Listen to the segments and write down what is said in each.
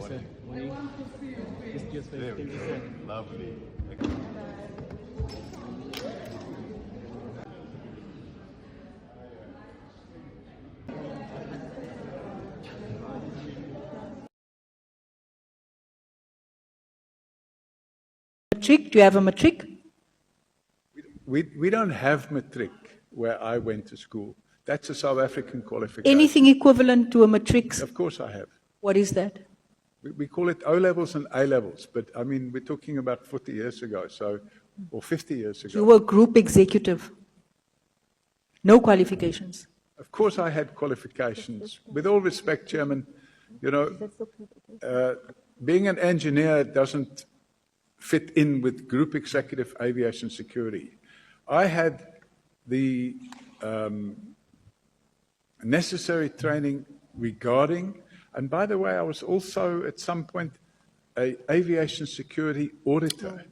Sir. Morning. Just your face. Thank you, sir. Lovely. Matric? Do you have a matric? We don't have matric where I went to school. That's a South African qualification. Anything equivalent to a matric? Of course I have. What is that? We call it O-levels and A-levels, but I mean, we're talking about 40 years ago, or 50 years ago. You were group executive. No qualifications. Of course I had qualifications. With all respect, Chairman, you know, being an engineer doesn't fit in with group executive aviation security. I had the necessary training regarding, and by the way, I was also at some point an aviation security auditor.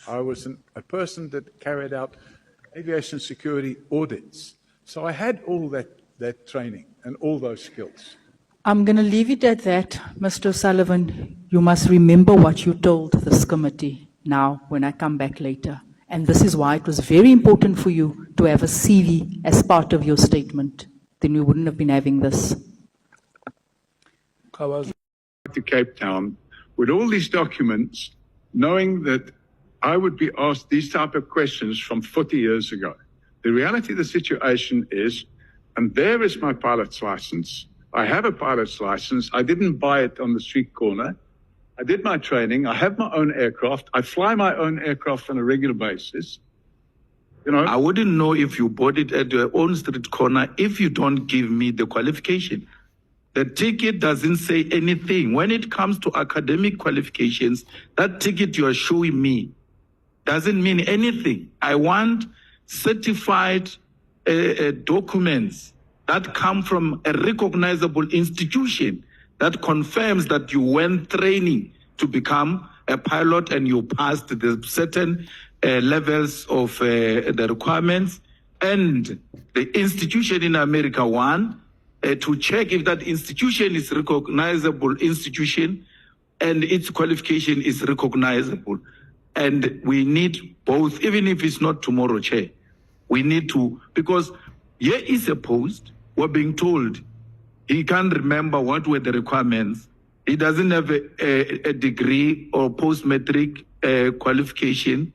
I was a person that carried out aviation security audits. So I had all that training and all those skills. I'm going to leave it at that, Mr. O'Sullivan. You must remember what you told this committee now when I come back later. And this is why it was very important for you to have a CV as part of your statement. Then we wouldn't have been having this. To Cape Town with all these documents, knowing that I would be asked these type of questions from 40 years ago. The reality of the situation is, and there is my pilot's license. I have a pilot's license. I didn't buy it on the street corner. I did my training. I have my own aircraft. I fly my own aircraft on a regular basis. You know, I wouldn't know if you bought it at your own street corner if you don't give me the qualification. The ticket doesn't say anything. When it comes to academic qualifications, that ticket you are showing me doesn't mean anything. I want certified documents that come from a recognizable institution that confirms that you went training to become a pilot and you passed the certain levels of the requirements, and the institution in America to check if that institution is recognizable institution and its qualification is recognizable. And we need both, even if it's not tomorrow, Chair. We need to, because here is a post, we're being told he can't remember what were the requirements. He doesn't have a degree or post-matric qualification.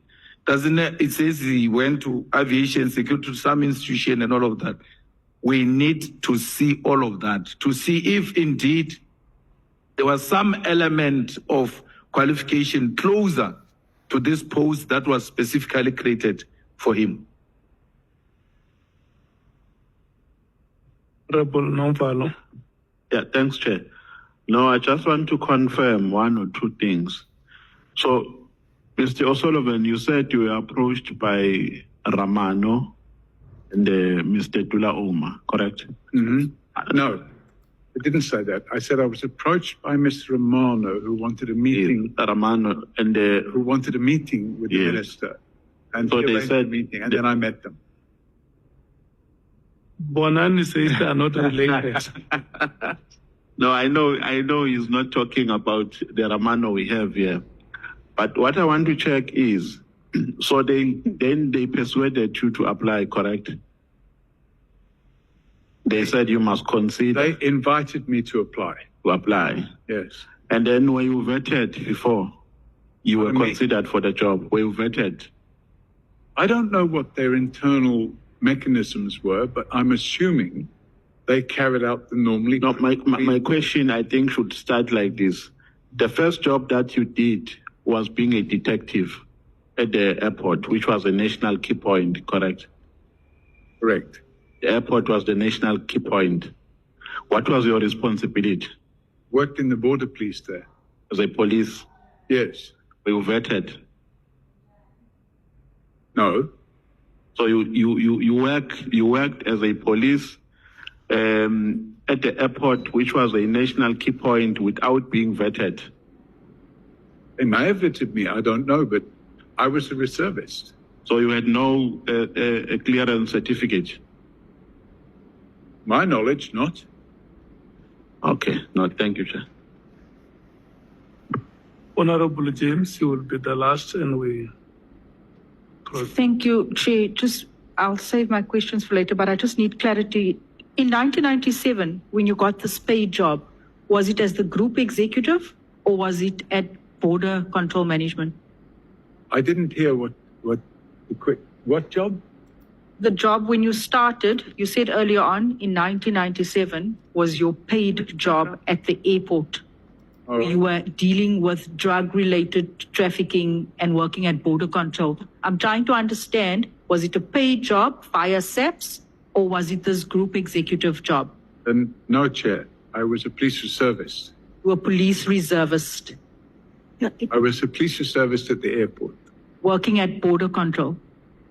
It says he went to aviation security to some institution and all of that. We need to see all of that, to see if indeed there was some element of qualification closer to this post that was specifically created for him. Yeah, thanks, Chair. No, I just want to confirm one or two things. So, Mr. O'Sullivan, you said you were approached by Ramano and Mr. Tula Oma, correct? Mm-hmm. No, I didn't say that. I said I was approached by Mr. Romano, who wanted a meeting. Ramano and who wanted a meeting with the minister, and so they said a meeting, and then I met them. Bonani says they are not related. No, I know he's not talking about the Ramano we have here. But what I want to check is, so they persuaded you to apply, correct? They said you must consider. They invited me to apply. To apply. Yes. And then were you vetted before you were considered for the job? Were you vetted? I don't know what their internal mechanisms were, but I'm assuming they carried out the normally. No, my question, I think, should start like this. The first job that you did was being a detective at the airport, which was a national key point, correct? Correct. The airport was the national key point. What was your responsibility? Worked in the border police there. As a police? Yes. Were you vetted? No. So you worked as a police at the airport, which was a national key point, without being vetted. They may have vetted me, I don't know, but I was a reservist. So you had no clearance certificate? My knowledge, not. Okay. No, thank you, Chair. Honorable James, you will be the last, and we close. Thank you, Chair. I'll save my questions for later, but I just need clarity. In 1997, when you got this paid job, was it as the group executive or was it at border control management? I didn't hear what job? The job when you started, you said earlier on in 1997, was your paid job at the airport. Oh. You were dealing with drug-related trafficking and working at border control. I'm trying to understand, was it a paid job via SAPS or was it this group executive job? And no, Chair. I was a police reservist. You were police reservist. I was a police reservist at the airport. Working at border control.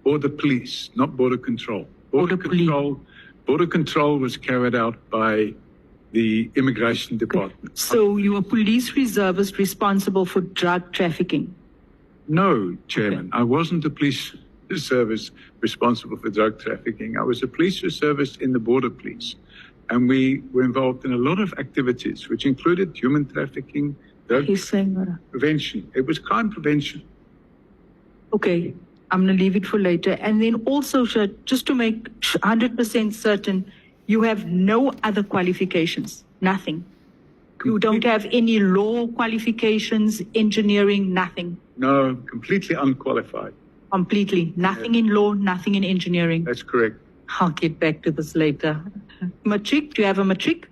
Border police, not border control. Border control was carried out by the immigration department. So you were police reservist responsible for drug trafficking? No, Chairman. Okay. I wasn't a police reservist responsible for drug trafficking. I was a police reservist in the border police. And we were involved in a lot of activities, which included human trafficking, drug prevention. It was crime prevention. Okay, I'm going to leave it for later. And then also, just to make 100% certain, you have no other qualifications, nothing. You don't have any law qualifications, engineering, nothing. No, completely unqualified. Completely. Nothing in law, nothing in engineering. That's correct. I'll get back to this later. Matric, do you have a matric?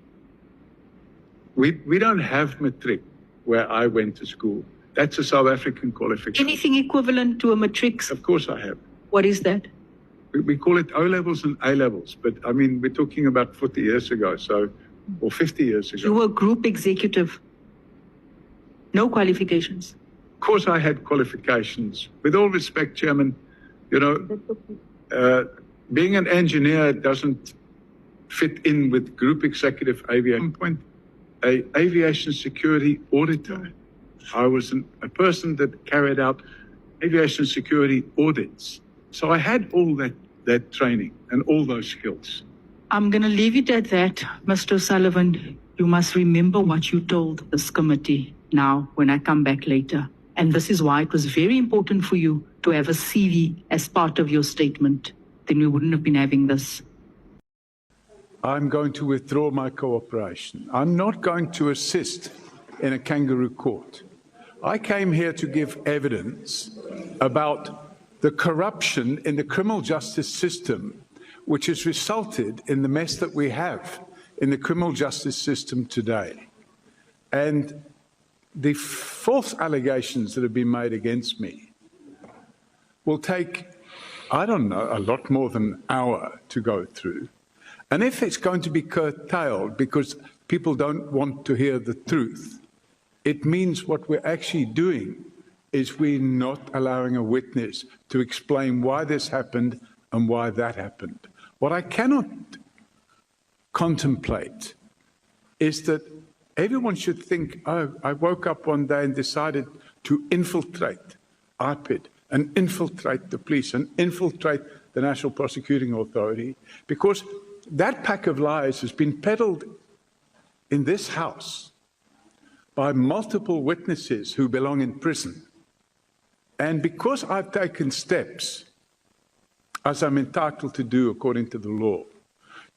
We don't have matric where I went to school. That's a South African qualification. Anything equivalent to a matric? Of course I have. What is that? We call it O-levels and A-levels, but I mean, we're talking about 40 years ago, or 50 years ago. You were group executive. No qualifications. Of course I had qualifications. With all respect, Chairman, you know, being an engineer doesn't fit in with group executive aviation. Point, a aviation security auditor. I was a person that carried out aviation security audits. So I had all that training and all those skills. I'm going to leave it at that. Mr. O'Sullivan, you must remember what you told this committee now when I come back later. And this is why it was very important for you to have a CV as part of your statement. Then we wouldn't have been having this. I'm going to withdraw my cooperation. I'm not going to assist in a kangaroo court. I came here to give evidence about the corruption in the criminal justice system, which has resulted in the mess that we have in the criminal justice system today. And the false allegations that have been made against me will take, I don't know, a lot more than an hour to go through. And if it's going to be curtailed because people don't want to hear the truth, it means what we're actually doing is we're not allowing a witness to explain why this happened and why that happened. What I cannot contemplate is that everyone should think, oh, I woke up one day and decided to infiltrate IPID and infiltrate the police and infiltrate the National Prosecuting Authority, because that pack of lies has been peddled in this House by multiple witnesses who belong in prison. And because I've taken steps, as I'm entitled to do according to the law,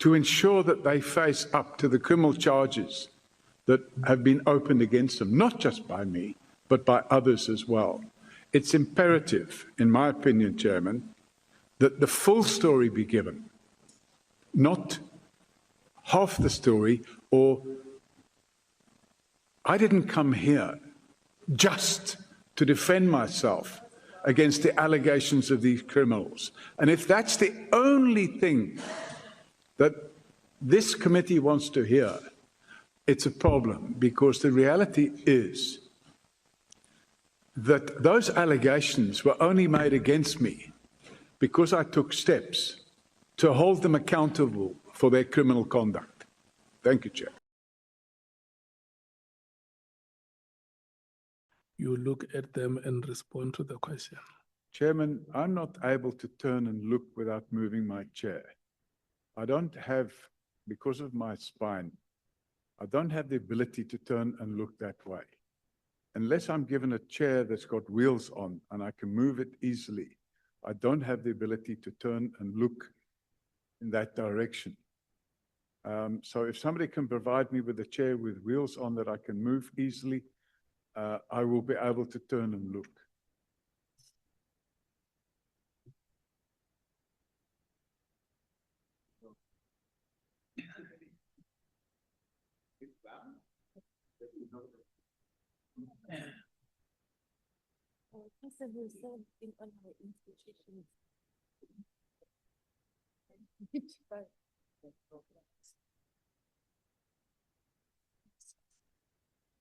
to ensure that they face up to the criminal charges that have been opened against them, not just by me, but by others as well, it's imperative, in my opinion, Chairman, that the full story be given, not half the story, or I didn't come here just to defend myself against the allegations of these criminals. And if that's the only thing that this committee wants to hear, it's a problem, because the reality is that those allegations were only made against me because I took steps to hold them accountable for their criminal conduct. Thank you, Chair. You look at them and respond to the question. Chairman, I'm not able to turn and look without moving my chair. I don't have, because of my spine, I don't have the ability to turn and look that way. unless I'm given a chair that's got wheels on and I can move it easily, I don't have the ability to turn and look in that direction. So if somebody can provide me with a chair with wheels on that I can move easily, I will be able to turn and look.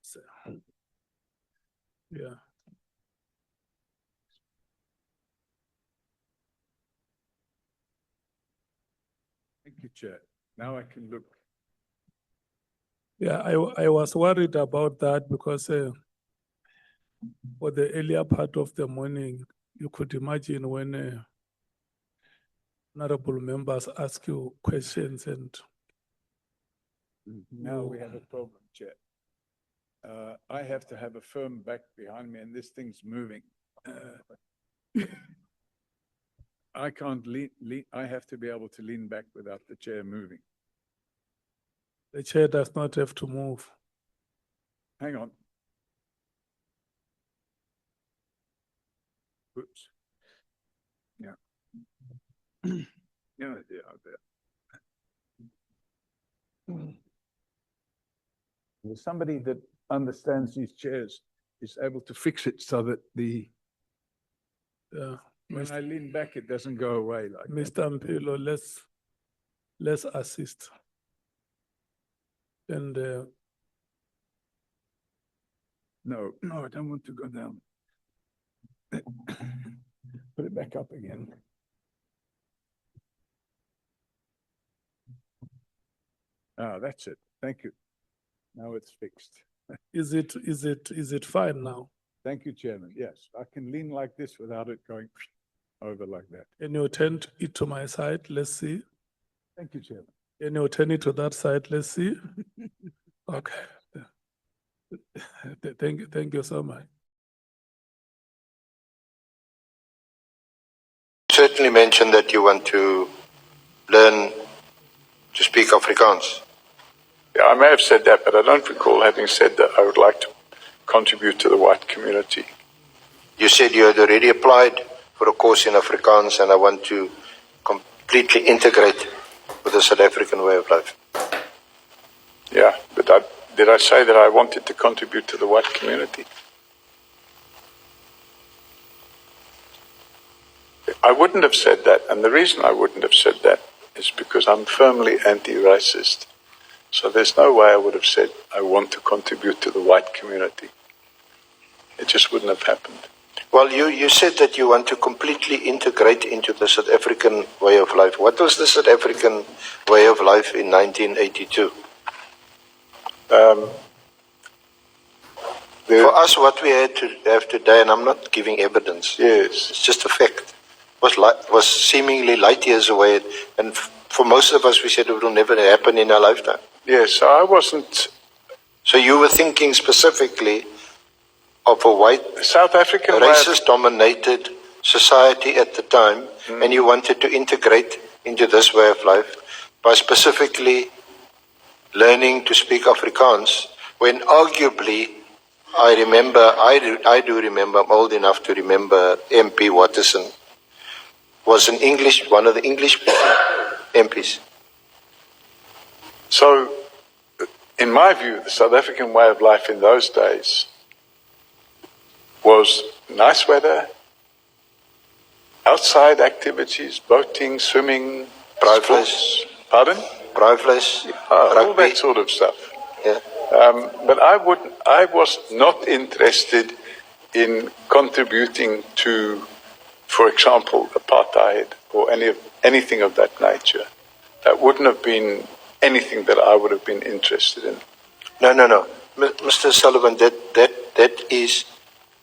So, yeah. Thank you, Chair. Now I can look. Yeah, I was worried about that because for the earlier part of the morning, you could imagine when honorable members ask you questions and Now we have a problem, Chair. I have to have a firm back behind me and this thing's moving. I can't lean, I have to be able to lean back without the chair moving. the chair does not have to move. Hang on. Oops. Yeah. Yeah, there. There's somebody that understands these chairs is able to fix it so that when I lean back, it doesn't go away like that. Mr. Mpilo, let's assist. And No, I don't want to go down. Put it back up again. Ah, that's it. Thank you. Now it's fixed. is it fine now? Thank you, Chairman. Yes, I can lean like this without it going over like that. Can you turn it to my side? Let's see. Thank you, Chairman. Can you turn it to that side? Let's see. Okay. Thank you so much. Certainly mentioned that you want to learn to speak Afrikaans. Yeah, I may have said that, but I don't recall having said that I would like to contribute to the white community. You said you had already applied for a course in Afrikaans, and I want to completely integrate with the South African way of life. Yeah, but did I say that I wanted to contribute to the white community? I wouldn't have said that, and the reason I wouldn't have said that is because I'm firmly anti-racist. So there's no way I would have said I want to contribute to the white community. It just wouldn't have happened. Well, you said that you want to completely integrate into the South African way of life. What was the South African way of life in 1982? For us, what we had to have today, and I'm not giving evidence, Yes. it's just a fact, was seemingly light years away. And for most of us, we said it will never happen in our lifetime. Yes, so I wasn't. So you were thinking specifically of a white, South African way of- racist-dominated society at the time, and you wanted to integrate into this way of life by specifically learning to speak Afrikaans, when arguably, I do remember, I'm old enough to remember MP Watterson was one of the English-speaking MPs. So, in my view, the South African way of life in those days was nice weather, outside activities, boating, swimming, Braaivleis. Pardon? Braaivleis, All rugby. that sort of stuff. Yeah. But I was not interested in contributing to, for example, apartheid or anything of that nature. That wouldn't have been anything that I would have been interested in. No. Mr. Sullivan, that is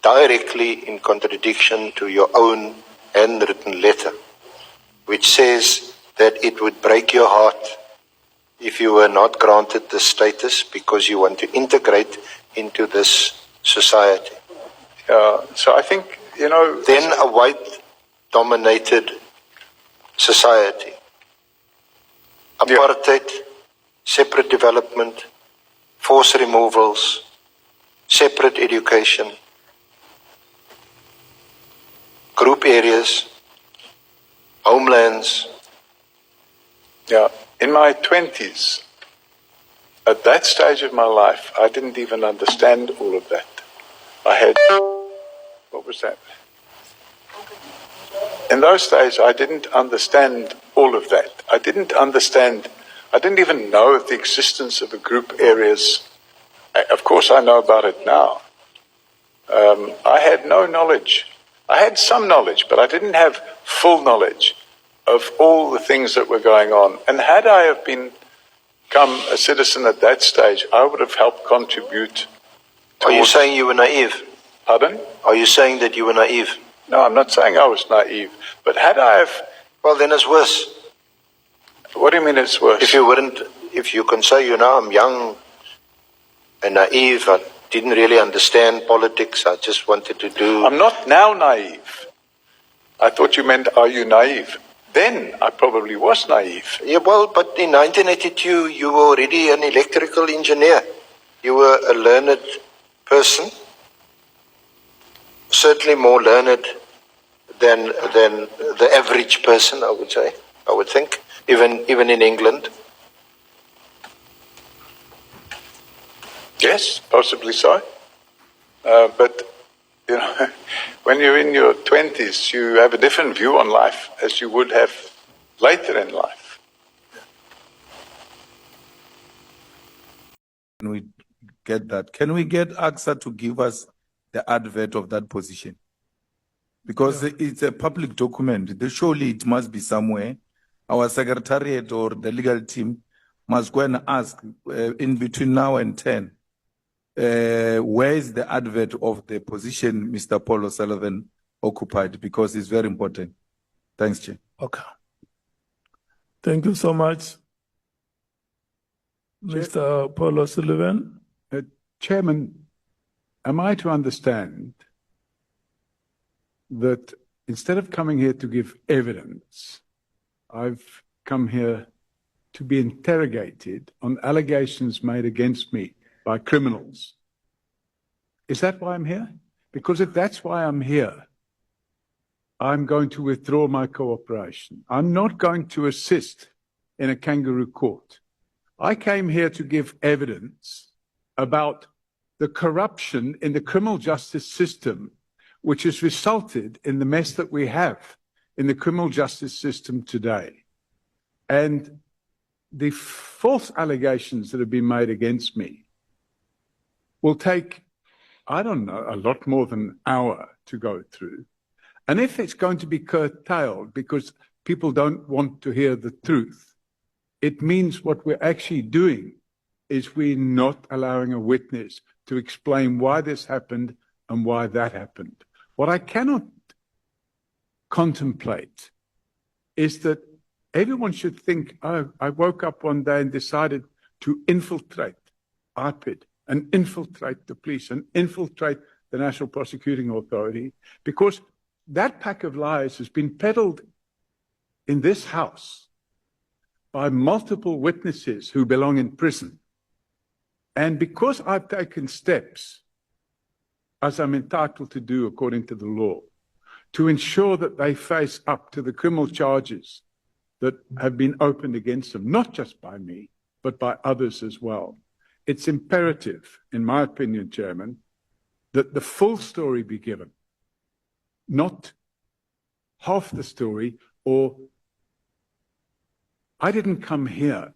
directly in contradiction to your own handwritten letter, which says that it would break your heart if you were not granted the status because you want to integrate into this society. So I think, Then a white-dominated society. Apartheid, separate development, forced removals, separate education, group areas, homelands. yeah, in my 20s, at that stage of my life, I didn't even understand all of that. I had, what was that? In those days, I didn't understand all of that. I didn't even know of the existence of the group areas. Of course, I know about it now. I had no knowledge. I had some knowledge, but I didn't have full knowledge of all the things that were going on. And had I have become a citizen at that stage, I would have helped contribute. Are you saying you were naive? Pardon? Are you saying that you were naive? No, I'm not saying I was naive. But had I have... Well, then it's worse. What do you mean it's worse? If you can say, I'm young and naive, I didn't really understand politics, I just wanted to do... I'm not now naive. I thought you meant, are you naive? Then I probably was naive. Yeah, well, but in 1982, you were already an electrical engineer. You were a learned person, certainly more learned than the average person, I would think, even in England. Yes, possibly so. But, when you're in your 20s, you have a different view on life as you would have later in life. Can we get that? Can we get AXA to give us the advert of that position? Because it's a public document. Surely it must be somewhere. Our secretariat or the legal team must go and ask in between now and 10, where is the advert of the position Mr. Paul O'Sullivan occupied? Because it's very important. Thanks, Chair. Okay. Thank you so much, Mr. Paul O'Sullivan. Chairman, am I to understand that instead of coming here to give evidence, I've come here to be interrogated on allegations made against me by criminals? Is that why I'm here? Because if that's why I'm here, I'm going to withdraw my cooperation. I'm not going to assist in a kangaroo court. I came here to give evidence about the corruption in the criminal justice system, which has resulted in the mess that we have in the criminal justice system today. And the false allegations that have been made against me will take, I don't know, a lot more than an hour to go through. And if it's going to be curtailed because people don't want to hear the truth, it means what we're actually doing is we're not allowing a witness to explain why this happened and why that happened. What I cannot contemplate is that everyone should think, oh, I woke up one day and decided to infiltrate IPID and infiltrate the police and infiltrate the National Prosecuting Authority, because that pack of lies has been peddled in this House by multiple witnesses who belong in prison. And because I've taken steps, as I'm entitled to do according to the law, to ensure that they face up to the criminal charges that have been opened against them, not just by me, but by others as well. It's imperative, in my opinion, Chairman, that the full story be given, not half the story, or I didn't come here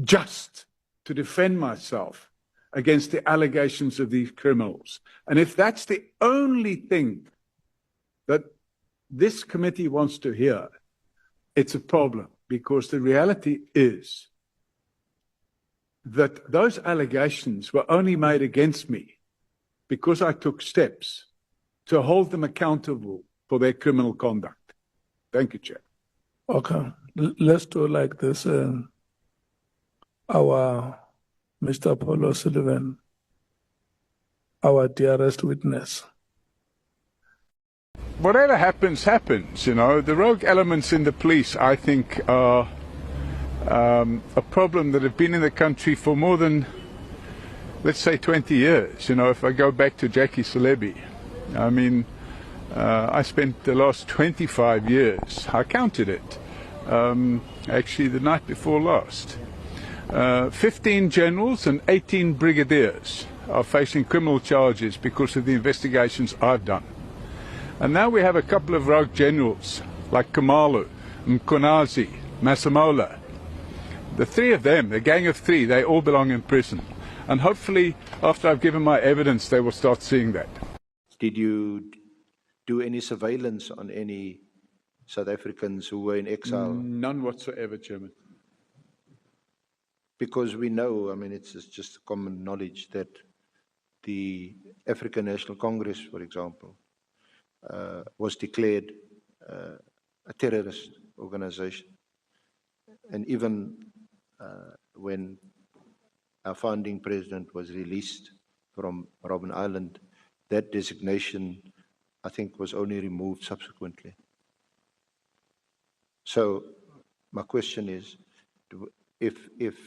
just to defend myself against the allegations of these criminals. And if that's the only thing that this committee wants to hear, it's a problem, because the reality is that those allegations were only made against me because I took steps to hold them accountable for their criminal conduct. Thank you, Chair. Okay, let's do like this. Our Mr. Paul O'Sullivan, our dearest witness. Whatever happens, happens. You know, the rogue elements in the police, I think, are a problem that have been in the country for more than, let's say, 20 years. You know, if I go back to Jackie Celebi, I mean, I spent the last 25 years, I counted it, actually the night before last. 15 generals and 18 brigadiers are facing criminal charges because of the investigations I've done. And now we have a couple of rogue generals like Kamalu, Mkonazi, Masemola. The three of them, the gang of three, they all belong in prison. And hopefully, after I've given my evidence, they will start seeing that. Did you do any surveillance on any South Africans who were in exile? None whatsoever, Chairman. Because we know, I mean, it's just common knowledge that the African National Congress, for example, was declared a terrorist organization. And even when our founding president was released from Robben Island, that designation, I think, was only removed subsequently. So my question is, if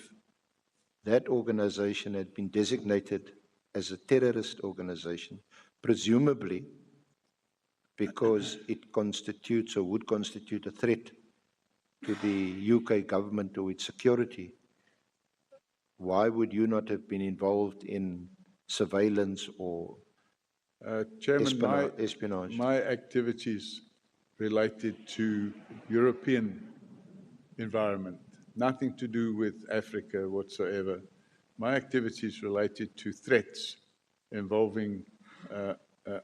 that organization had been designated as a terrorist organization, presumably because it constitutes or would constitute a threat to the UK government or its security, why would you not have been involved in surveillance or Chairman, espionage? my activities related to European environment, nothing to do with Africa whatsoever. My activities related to threats involving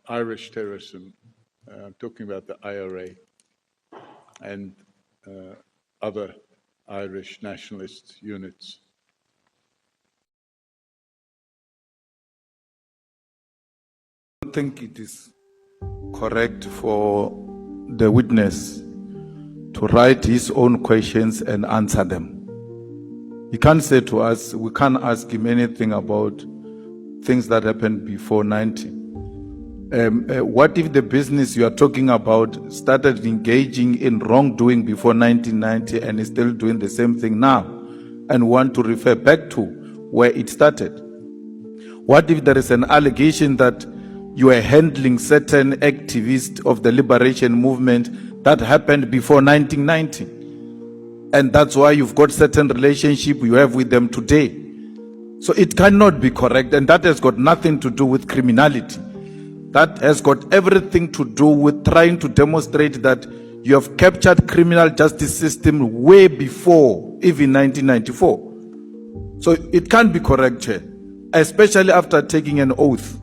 Irish terrorism. I'm talking about the IRA and other Irish nationalist units. I don't think it is correct for the witness to write his own questions and answer them. He can't say to us, we can't ask him anything about things that happened before 90. What if the business you are talking about started engaging in wrongdoing before 1990 and is still doing the same thing now and want to refer back to where it started? What if there is an allegation that you are handling certain activists of the liberation movement that happened before 1990? And that's why you've got certain relationship you have with them today. So it cannot be correct, and that has got nothing to do with criminality. That has got everything to do with trying to demonstrate that you have captured criminal justice system way before even 1994. So it can't be correct, Chair, especially after taking an oath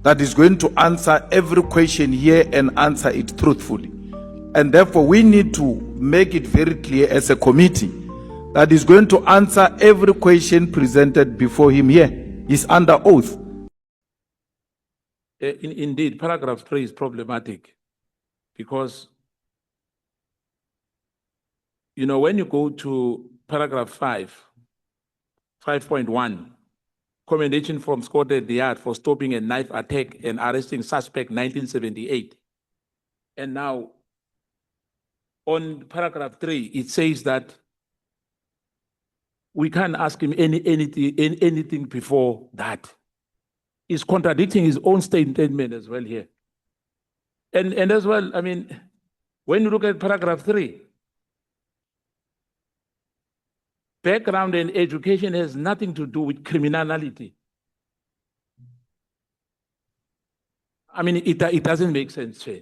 that is going to answer every question here and answer it truthfully. And therefore, we need to make it very clear as a committee that is going to answer every question presented before him here. He's under oath. Indeed, paragraph 3 is problematic because, you know, when you go to paragraph 5.1, commendation from Scotland Yard for stopping a knife attack and arresting suspect 1978. And now, on paragraph 3, it says that we can't ask him anything before that. He's contradicting his own statement as well here. And as well, I mean, when you look at paragraph 3, background and education has nothing to do with criminality. I mean, it doesn't make sense, Chair.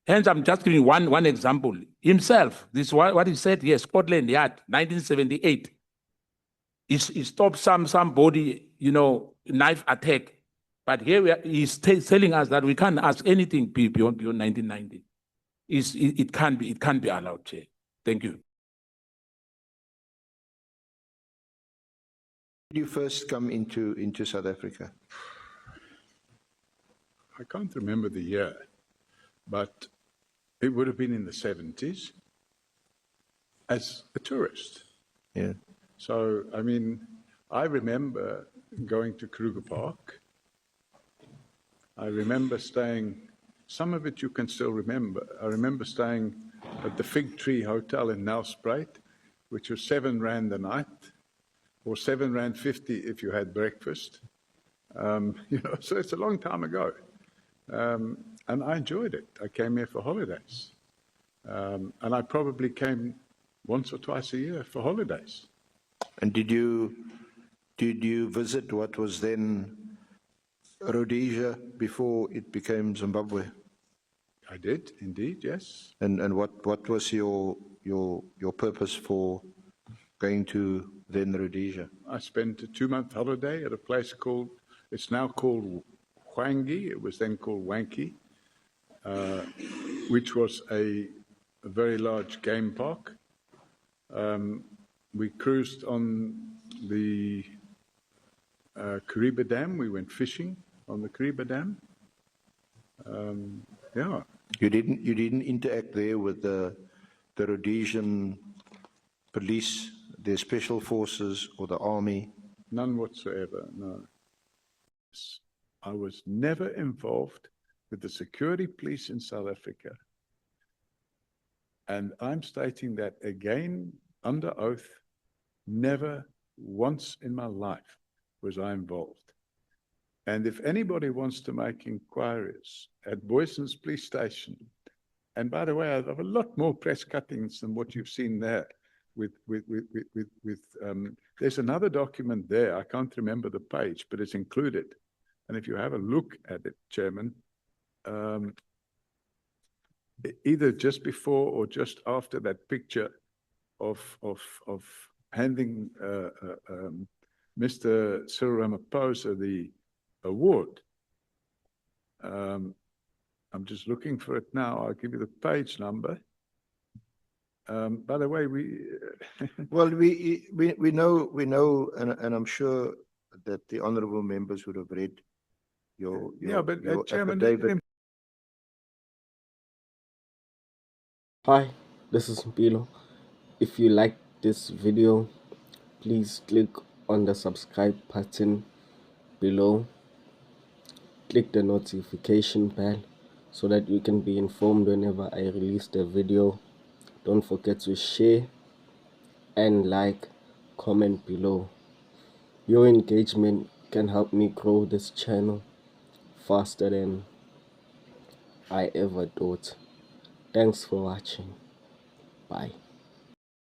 Hence, I'm just giving one example. Himself, this is what he said here, Scotland Yard, 1978. He stopped somebody, you know, knife attack. But here he's telling us that we can't ask anything beyond 1990. It can't be allowed, Chair. Thank you. Did you first come into South Africa? I can't remember the year, but it would have been in the 70s as a tourist. Yeah. So, I mean, I remember going to Kruger Park. I remember staying, some of it you can still remember. I remember staying at the Fig Tree Hotel in Nelspruit, which was 7 Rand a night, or 7 Rand 50 if you had breakfast. So it's a long time ago. And I enjoyed it. I came here for holidays. And I probably came once or twice a year for holidays. And did you visit what was then Rhodesia before it became Zimbabwe? I did, indeed, yes. And what was your purpose for going to then Rhodesia? I spent a 2-month holiday at a place called, it's now called Hwangi, it was then called Wankie, which was a very large game park. We cruised on the Kariba Dam, we went fishing on the Kariba Dam. Yeah. You didn't interact there with the Rhodesian police, their special forces, or the army? None whatsoever, no. I was never involved with the security police in South Africa. And I'm stating that again under oath, never once in my life was I involved. And if anybody wants to make inquiries at Boyson's police station, and by the way, I have a lot more press cuttings than what you've seen there. There's another document there. I can't remember the page, but it's included. And if you have a look at it, Chairman, either just before or just after that picture of handing Mr. Cyril Ramaphosa the award. I'm just looking for it now. I'll give you the page number. By the way, Well, we know, and I'm sure that the honourable members would have read your Chairman, affidavit. Hi, this is Mpilo. If you like this video, please click on the subscribe button below. Click the notification bell so that you can be informed whenever I release the video. Don't forget to share and like, comment below. Your engagement can help me grow this channel faster than I ever thought. Thanks for watching. Bye.